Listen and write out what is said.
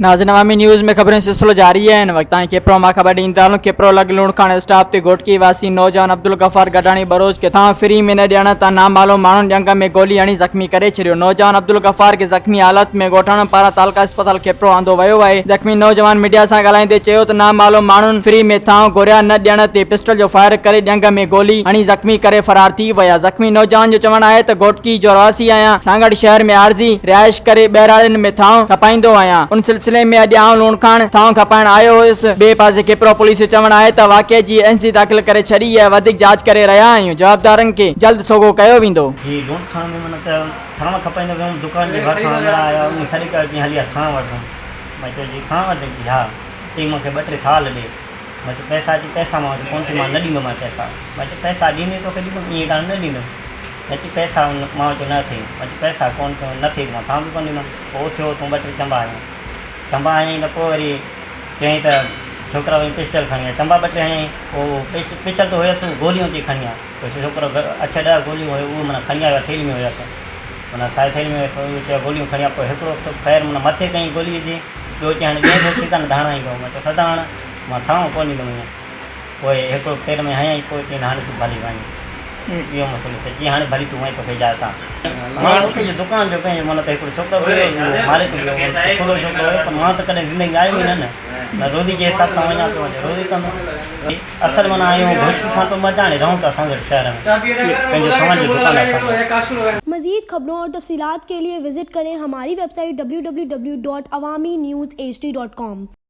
नाज़रीन अवामी न्यूज़ में खबरें सिलसिलो जारी है। वक्त कपरो में खबर ॾींदा कपरो लग लूण खान स्टाप ते घोटकी वासी नौजवान अब्दुलग़फार गॾाणी ॿरूच के था फ्री में न ॾियण तां नामालूम माण्हुनि जंग में गोली हणी ज़ख़्मी करे छॾियो। नौजवान अब्दुलग़फार के ज़ख़्मी हालत में ॻोठाणनि पारां तालका अस्पताल कपरो आंदो वियो आहे। ज़ख़्मी नौजवान मीडिया से ॻाल्हाईंदे चयो त नामालूम माण्हुनि फ्री में थांव घुरिया न ॾियण ते पिस्टल जो फायर करे जंग में गोली हणी ज़ख़्मी करे फरार थी विया। ज़ख़्मी नौजवान जो चवणु आहे त घोटकी जो रहवासी आहियां, सांगड़ शहर में आरजी रिहाइश करे ॿहिराड़ियुनि में थांव खपाईंदो आहियां। उन सिलसिले में अॼु आउं लूण खान थांव खपाइण आयो हुयुसि। ॿिए पासे कपरो पुलिस जो चवणु आहे त वाक़िए जी एनसी दाख़िल करे छॾी है, वधीक जांच करे रहिया आहियूं। जवाबदारनि खे जल्द सोगो कयो वेंदो। जी लूण खान में मन त थांव खपाईंदो वियुमि, दुकान जे भरिसां आया उन छॾी करे चई हली थांव वठूं। मां चयो जी थांव वठे जी हा, चई मूंखे 2-3 थाल ॾे। मां चयो पैसा जी पैसा मां वटि कोन थी, मां न ॾींदोमांइ पैसा। मां चयो पैसा ॾींदे तोखे ॾींदुमि, ईअं कान न ॾींदुमि। मां चयो पैसा मां वटि न थिए। मां चयो पैसा कोन न थिए, मां थांव बि कोन ॾींदुमि। पोइ थियो तूं 2-3 चंबा आहियूं। चंबा हयईं त पोइ वरी चयईं त छोकिरा वरी पिस्टल खणी आया। चंबा 2-3 हयईं, पोइ पिस्टल त हुयसि, गोलियूं थी खणी आया। पोइ छोकिरो 8-10 गोलियूं हुयूं, उहो माना खणी आयो, थैली में हुयसि, माना साए थैली में हुयसि। चयो गोलियूं खणी आया। पोइ हिकिड़ो फायर माना मथे कई गोली विझी, ॿियो चई हाणे ॿिए दोस्ती कान धाणा ईंदो। मां चयो सदा हाणे मां थांव कोन ॾींदुमि ईअं। पोइ हिकिड़ो पेर में हयईं, पोइ चई हाणे तूं भली वञ, इहो मसइलो थिए। जी हाणे भली तूं वञ, तोखे इजाज़त आहे। मां उते जो दुकान जो पंहिंजो माना त हिकिड़ो छोकिरो मारे थो थोरो छोकिरो हुयो, पर मां त कॾहिं ज़िंदगी आयो ई न रोज़ी जे हिसाब सां वञा पियो, रोज़ी कंदो। असल माना आहियूं घोटकी खां तो मजा हाणे रहूं था सांगड़ शहर में, पंहिंजो सामान जी दुकान आहे। मज़ीद खबरों और तफसीलात के लिए विजिट करें हमारी वेबसाइट www.awamiNewsHD.com।